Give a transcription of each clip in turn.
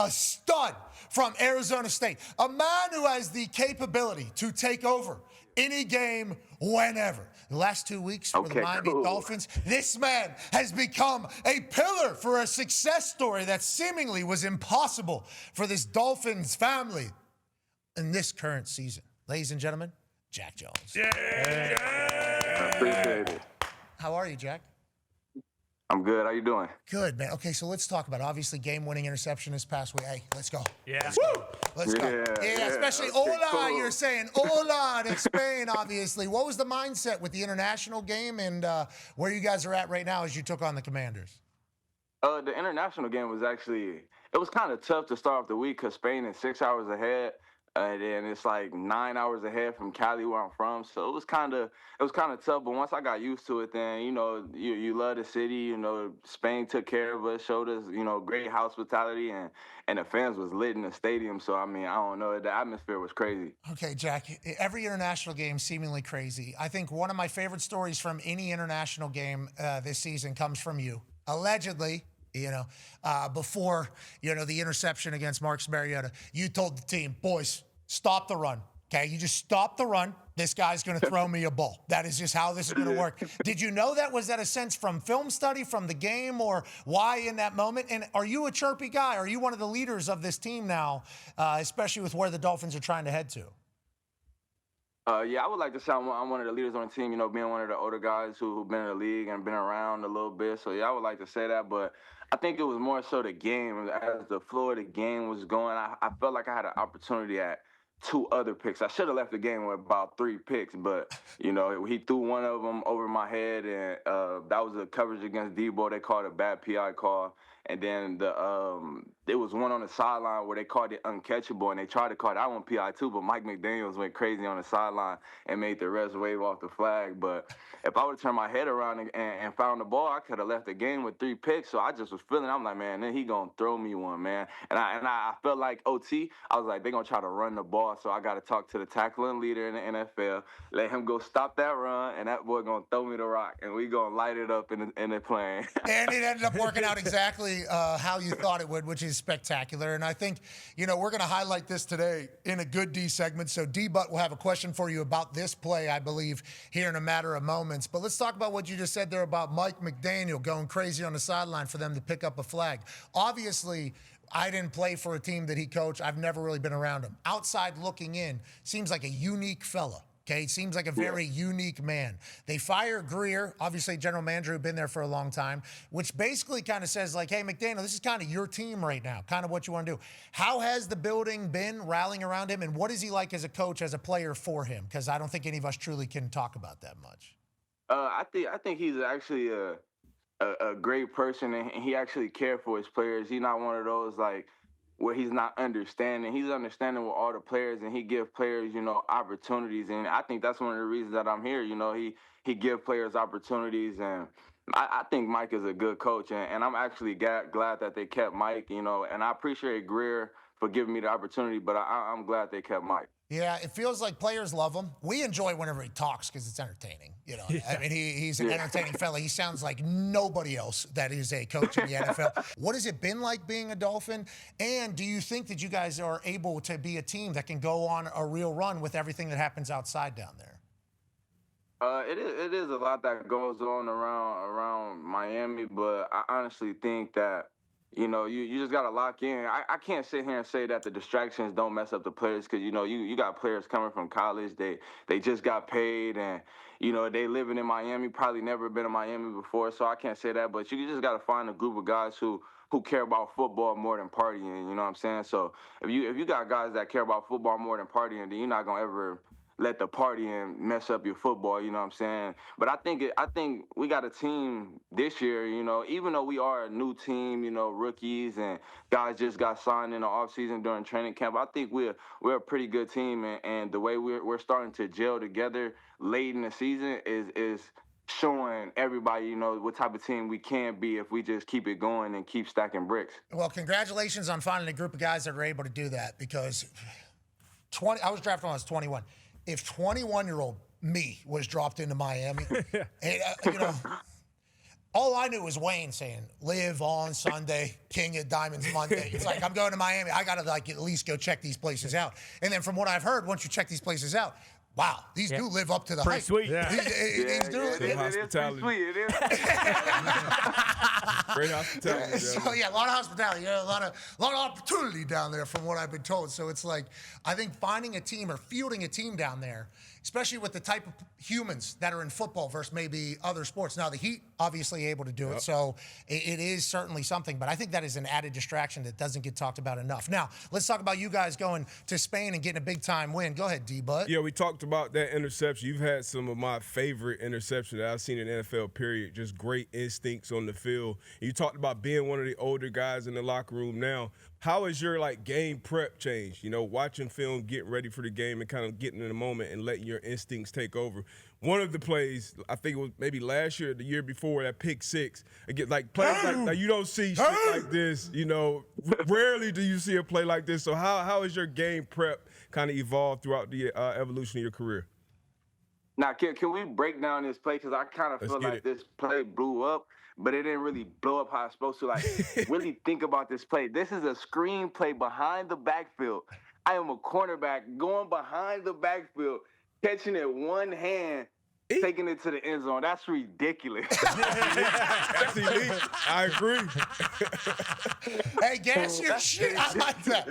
a stud from Arizona State, a man who has the capability to take over any game whenever. The last 2 weeks for the Miami Dolphins, this man has become a pillar for a success story that seemingly was impossible for this Dolphins family in this current season. Ladies and gentlemen, Jack Jones. Yeah. I appreciate it. How are you, Jack? I'm good. How you doing? Good, man. Okay, so let's talk about it. Obviously, game-winning interception this past week. Hey, let's go. Yeah. Let's go. Yeah, especially hola, you're saying hola in Spain, obviously. What was the mindset with the international game and where you guys are at right now as you took on the Commanders? The international game was it was kind of tough to start off the week because Spain is 6 hours ahead. And then it's like 9 hours ahead from Cali, where I'm from. So it was kind of tough. But once I got used to it, then you love the city. Spain took care of us, showed us great hospitality, and the fans was lit in the stadium. So I mean, I don't know, the atmosphere was crazy. Okay, Jack. Every international game seemingly crazy. I think one of my favorite stories from any international game this season comes from you. Allegedly, before, the interception against Marcus Mariota, you told the team, boys, stop the run, okay? You just stop the run. This guy's going to throw me a ball. That is just how this is going to work. Did you know that? Was that a sense from film study, from the game, or why in that moment? And are you a chirpy guy? Are you one of the leaders of this team now, especially with where the Dolphins are trying to head to? Yeah, I would like to say I'm one of the leaders on the team, being one of the older guys who've been in the league and been around a little bit. So, yeah, I would like to say that. But I think it was more so the game. As the flow of the game was going, I felt like I had an opportunity at 2 other picks. I should have left the game with about 3 picks, but, he threw one of them over my head, and that was a coverage against Debo. They called it a bad PI call. And then there was one on the sideline where they called it uncatchable, and they tried to call that one PI too, but Mike McDaniel went crazy on the sideline and made the refs wave off the flag. But if I would have turned my head around and found the ball, I could have left the game with 3 picks. So I just was feeling, I'm like, man, then he going to throw me one, man. And I felt like OT, I was like, they're going to try to run the ball, so I got to talk to the tackling leader in the NFL, let him go stop that run, and that boy going to throw me the rock, and we going to light it up in the plane. And it ended up working out exactly how you thought it would, which is spectacular. And I think, we're going to highlight this today in a good D segment. So D-Butt will have a question for you about this play, I believe, here in a matter of moments. But let's talk about what you just said there about Mike McDaniel going crazy on the sideline for them to pick up a flag. Obviously, I didn't play for a team that he coached. I've never really been around him. Outside looking in, seems like a unique fella. Okay, seems like a very unique man. They fire Greer, obviously general manager who'd been there for a long time, which basically kind of says like, hey, McDaniel, this is kind of your team right now, kind of what you want to do. How has the building been rallying around him, and what is he like as a coach, as a player for him? Because I don't think any of us truly can talk about that much. I think he's actually a great person, and he actually cares for his players. He's not one of those like where he's not understanding. He's understanding with all the players, and he gives players, opportunities. And I think that's one of the reasons that I'm here. He gives players opportunities, and I think Mike is a good coach, and I'm actually glad that they kept Mike, and I appreciate Greer for giving me the opportunity, but I'm glad they kept Mike. Yeah, it feels like players love him. We enjoy whenever he talks because it's entertaining. I mean, he's an entertaining fella. He sounds like nobody else that is a coach in the NFL. What has it been like being a Dolphin? And do you think that you guys are able to be a team that can go on a real run with everything that happens outside down there? It is a lot that goes on around Miami, but I honestly think that you just got to lock in. I can't sit here and say that the distractions don't mess up the players because, you got players coming from college. They just got paid, and, they living in Miami, probably never been in Miami before, so I can't say that. But you just got to find a group of guys who care about football more than partying, you know what I'm saying? So if you got guys that care about football more than partying, then you're not going to ever let the partying mess up your football, you know what I'm saying? But I think we got a team this year, even though we are a new team, rookies and guys just got signed in the offseason during training camp. I think we're a pretty good team, and the way we're starting to gel together late in the season is showing everybody, what type of team we can be if we just keep it going and keep stacking bricks. Well, congratulations on finding a group of guys that are able to do that, because I was drafted when I was 21. If 21-year-old me was dropped into Miami, and, all I knew was Wayne saying, live on Sunday, King of Diamonds Monday. It's like, I'm going to Miami. I got to like at least go check these places out. And then from what I've heard, once you check these places out, wow, these do live up to the hype. Sweet. Yeah. It is hospitality. Sweet. It is. Great hospitality. So yeah, a lot of hospitality, a lot of opportunity down there from what I've been told. So it's like, I think finding a team or fielding a team down there, especially with the type of humans that are in football versus maybe other sports. Now the Heat obviously able to do it, so it is certainly something. But I think that is an added distraction that doesn't get talked about enough. Now let's talk about you guys going to Spain and getting a big time win. Go ahead, D-Bud. Yeah, we talked about that interception. You've had some of my favorite interceptions that I've seen in the NFL, period. Just great instincts on the field. You talked about being one of the older guys in the locker room now. How has your game prep changed? You know, watching film, getting ready for the game, and kind of getting in the moment and letting your instincts take over. One of the plays, I think it was maybe last year or the year before, that pick six. Again, plays like you don't see shit like this. You know, rarely do you see a play like this. So how has your game prep kind of evolved throughout the evolution of your career? Now, can we break down this play? Because I kind of feel like this play blew up, but it didn't really blow up how it's supposed to. Like, really think about this play. This is a screen play behind the backfield. I am a cornerback going behind the backfield, catching it one hand, taking it to the end zone. That's ridiculous. That's elite. I agree. Hey, gas your shit. I like that.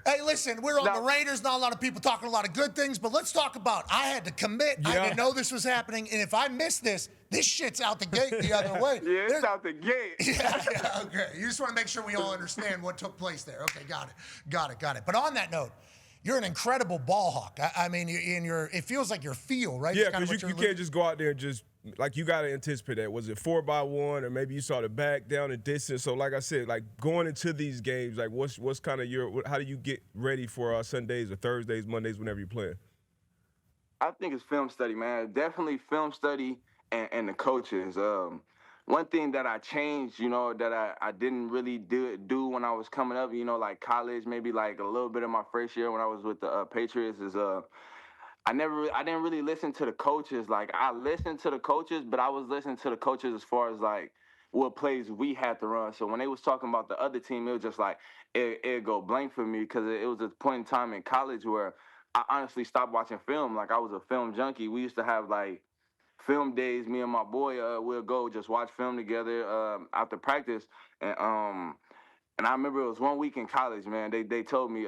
Hey, listen, we're on the Raiders. Not a lot of people talking a lot of good things, but let's talk about I had to commit. I didn't know this was happening, and if I miss this shit's out the gate the other way. Yeah, it's out the gate. Yeah, okay. You just want to make sure we all understand what took place there. Okay, got it. But on that note, you're an incredible ball hawk. I mean, it feels like your feel, right? Yeah, because you can't just go out there and just, like, you got to anticipate that. Was it 4x1, or maybe you saw the back down the distance? So, like I said, like, going into these games, like, what's kind of how do you get ready for Sundays or Thursdays, Mondays, whenever you're playing? I think it's film study, man. Definitely film study and the coaches. One thing that I changed, that I didn't really do when I was coming up, like college, maybe like a little bit of my first year when I was with the Patriots, is I didn't really listen to the coaches. Like, I listened to the coaches, but I was listening to the coaches as far as like what plays we had to run. So when they was talking about the other team, it was just like it'd go blank for me, because it was a point in time in college where I honestly stopped watching film. Like, I was a film junkie. We used to have like film days. Me and my boy, we'll go just watch film together after practice. And I remember it was one week in college, man. They told me,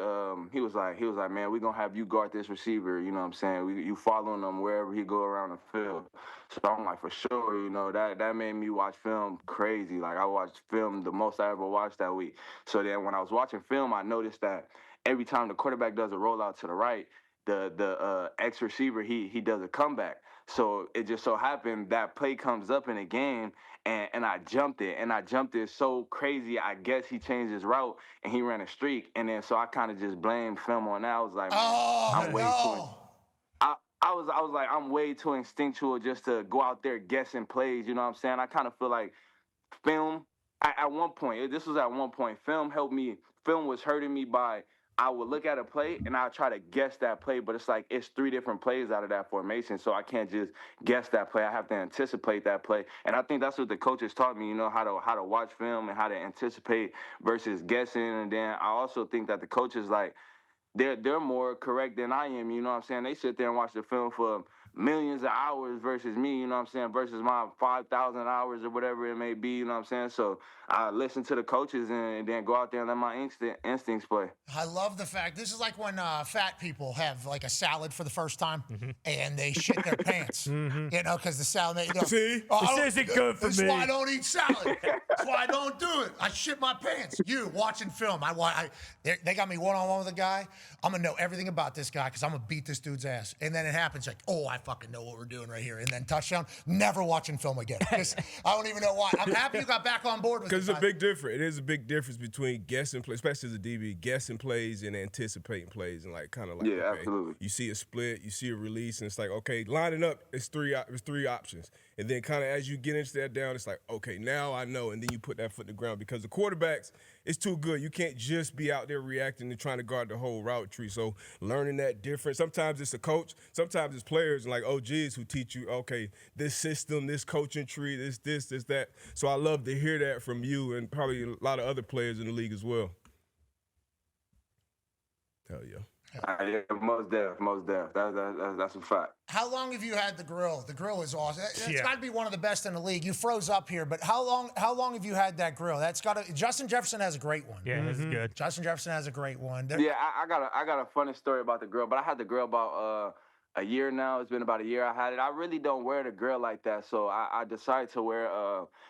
he was like, man, we're gonna have you guard this receiver. You know what I'm saying? You following him wherever he go around the field. So I'm like, for sure, that made me watch film crazy. Like, I watched film the most I ever watched that week. So then when I was watching film, I noticed that every time the quarterback does a rollout to the right, the ex receiver he does a comeback. So it just so happened that play comes up in a game, and I jumped it so crazy. I guess he changed his route and he ran a streak, and then so I kind of just blamed film on that. I was like, I'm way too. I was like, I'm way too instinctual just to go out there guessing plays. You know what I'm saying? I kind of feel like film at one point. This was at one point. Film helped me. Film was hurting me by, I would look at a play and I'll try to guess that play, but it's like it's 3 different plays out of that formation, so I can't just guess that play. I have to anticipate that play, and I think that's what the coaches taught me. How to watch film and how to anticipate versus guessing. And then I also think that the coaches, like, they're more correct than I am. You know what I'm saying? They sit there and watch the film for millions of hours versus me, you know what I'm saying, versus my 5,000 hours or whatever it may be, you know what I'm saying? So I listen to the coaches and then go out there and let my instincts play. I love the fact, this is like when fat people have like a salad for the first time and they shit their pants, because the salad, See? This isn't good for me. That's why I don't eat salad. That's why I don't do it. I shit my pants. You, watching film, they got me one-on-one with a guy. I'm going to know everything about this guy because I'm going to beat this dude's ass. And then it happens like, I fucking know what we're doing right here. And then touchdown, never watching film again. Because I don't even know why. I'm happy you got back on board with it. Because it's a big difference. It is a big difference between guessing plays, especially as a DB, guessing plays and anticipating plays. And kind of like, yeah, absolutely. You see a split, you see a release, and it's like, okay, lining up, it's three options. And then kind of as you get into that down, it's like, okay, now I know. And then you put that foot in the ground because the quarterbacks, it's too good. You can't just be out there reacting and trying to guard the whole route tree. So learning that difference. Sometimes it's a coach. Sometimes it's players and like OGs who teach you, okay, this system, this coaching tree, this, that. So I love to hear that from you and probably a lot of other players in the league as well. Hell yeah. Yeah, most def. That's a fact. How long have you had the grill? The grill is awesome. It's Yeah. got to be one of the best in the league. You froze up here, but how long have you had that grill? That's got to. Justin Jefferson has a great one. Yeah, this is good. Justin Jefferson has a great one. Yeah, I got a funny story about the grill, but I had the grill about a year now. It's been about a year I had it. I really don't wear the grill like that, so I decided to wear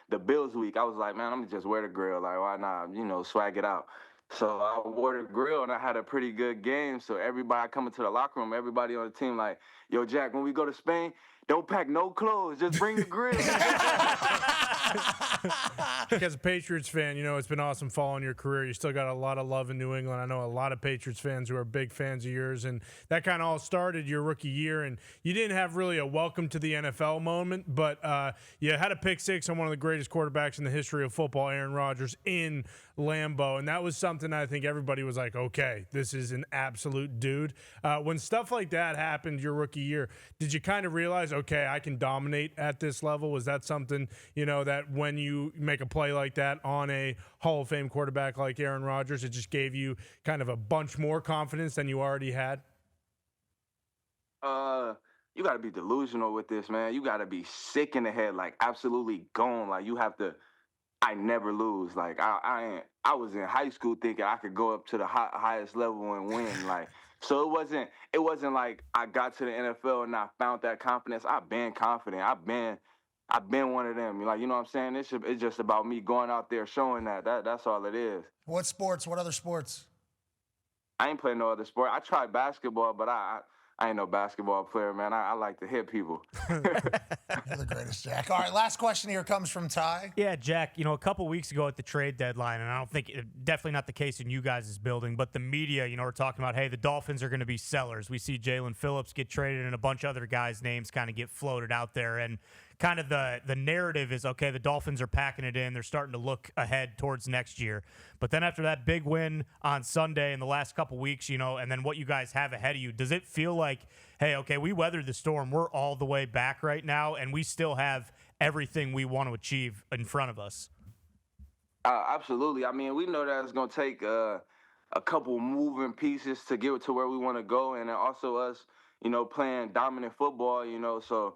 the Bills week. I was like, man, I'm gonna just wear the grill. Like, why not? Swag it out. So I wore the grill, and I had a pretty good game. So everybody coming to the locker room, everybody on the team like, yo, Jack, when we go to Spain, don't pack no clothes. Just bring the grill. As a Patriots fan, it's been awesome following your career. You still got a lot of love in New England. I know a lot of Patriots fans who are big fans of yours, and that kind of all started your rookie year. And you didn't have really a welcome to the NFL moment, but you had a pick six on one of the greatest quarterbacks in the history of football, Aaron Rodgers, in Lambeau, and that was something I think everybody was like, okay, this is an absolute dude. When stuff like that happened your rookie year, did you kind of realize, okay, I can dominate at this level? Was that something, that when you make a play like that on a Hall of Fame quarterback like Aaron Rodgers, it just gave you kind of a bunch more confidence than you already had? You got to be delusional with this, man. You got to be sick in the head, like absolutely gone. Like you have to. I never lose. Like I was in high school thinking I could go up to the highest level and win. Like so, it wasn't like I got to the NFL and I found that confidence. I've been confident. I've been one of them. Like, you know what I'm saying? It's just about me going out there showing that's all it is. What sports? What other sports? I ain't playing no other sport. I tried basketball, but I ain't no basketball player, man. I like to hit people. You're the greatest, Jack. All right, last question here comes from Ty. Yeah, Jack, a couple weeks ago at the trade deadline, and I don't think, definitely not the case in you guys' building, but the media, we're talking about, hey, the Dolphins are going to be sellers. We see Jalen Phillips get traded and a bunch of other guys' names kind of get floated out there. And kind of the narrative is, okay, the Dolphins are packing it in. They're starting to look ahead towards next year. But then after that big win on Sunday in the last couple weeks, and then what you guys have ahead of you, does it feel like, hey, okay, we weathered the storm. We're all the way back right now, and we still have everything we want to achieve in front of us? Absolutely. I mean, we know that it's going to take a couple moving pieces to get to where we want to go, and then also us, playing dominant football, so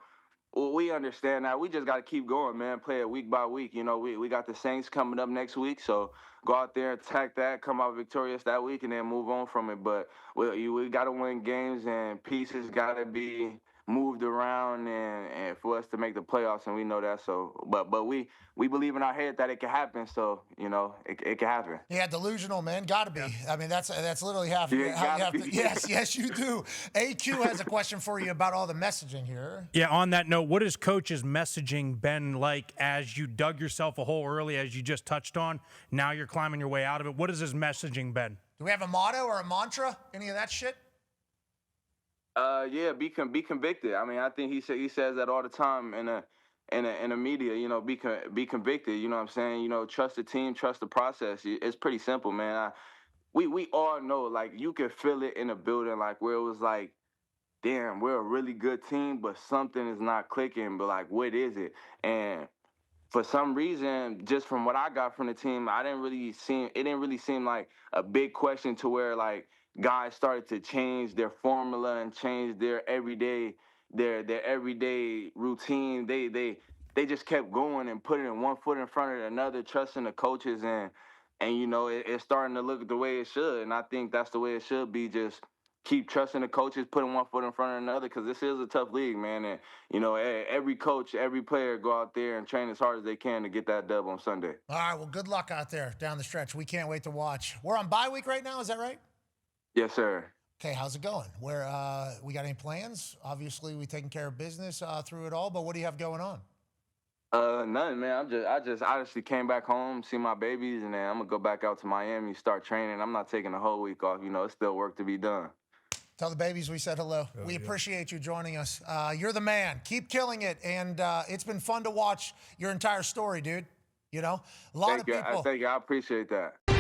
we understand that. We just got to keep going, man, play it week by week. We got the Saints coming up next week, so go out there, attack that, come out victorious that week, and then move on from it. But we got to win games, and pieces got to be moved around and for us to make the playoffs, and we know that. So, but we believe in our head that it can happen. So, it can happen. Yeah, delusional, man. Got to be. I mean, that's literally half. Yeah, how you have gotta to, be. yes, you do. AQ has a question for you about all the messaging here. Yeah, on that note, what has Coach's messaging been like as you dug yourself a hole early, as you just touched on? Now you're climbing your way out of it. What has his messaging been? Do we have a motto or a mantra? Any of that shit? Yeah, be convicted. I mean, I think he says that all the time in the media. Be convicted. You know what I'm saying? Trust the team, trust the process. It's pretty simple, man. We all know, like, you can feel it in the building, like where it was like, damn, we're a really good team, but something is not clicking. But like, what is it? And for some reason, just from what I got from the team, it didn't really seem like a big question to where like guys started to change their formula and change their everyday routine. They just kept going and putting one foot in front of another, trusting the coaches, and it's starting to look the way it should. And I think that's the way it should be. Just keep trusting the coaches, putting one foot in front of another, because this is a tough league, man. And every coach, every player go out there and train as hard as they can to get that dub on Sunday. All right, well, good luck out there down the stretch. We can't wait to watch. We're on bye week right now, is that right? Yes, sir. Okay, how's it going? We got any plans? Obviously, we taking care of business through it all, but what do you have going on? Nothing, man. I just honestly came back home, see my babies, and then I'm gonna go back out to Miami, start training. I'm not taking the whole week off. It's still work to be done. Tell the babies we said hello. We appreciate you joining us. You're the man. Keep killing it. And it's been fun to watch your entire story, dude. You know, a lot of people. Thank you. I appreciate that.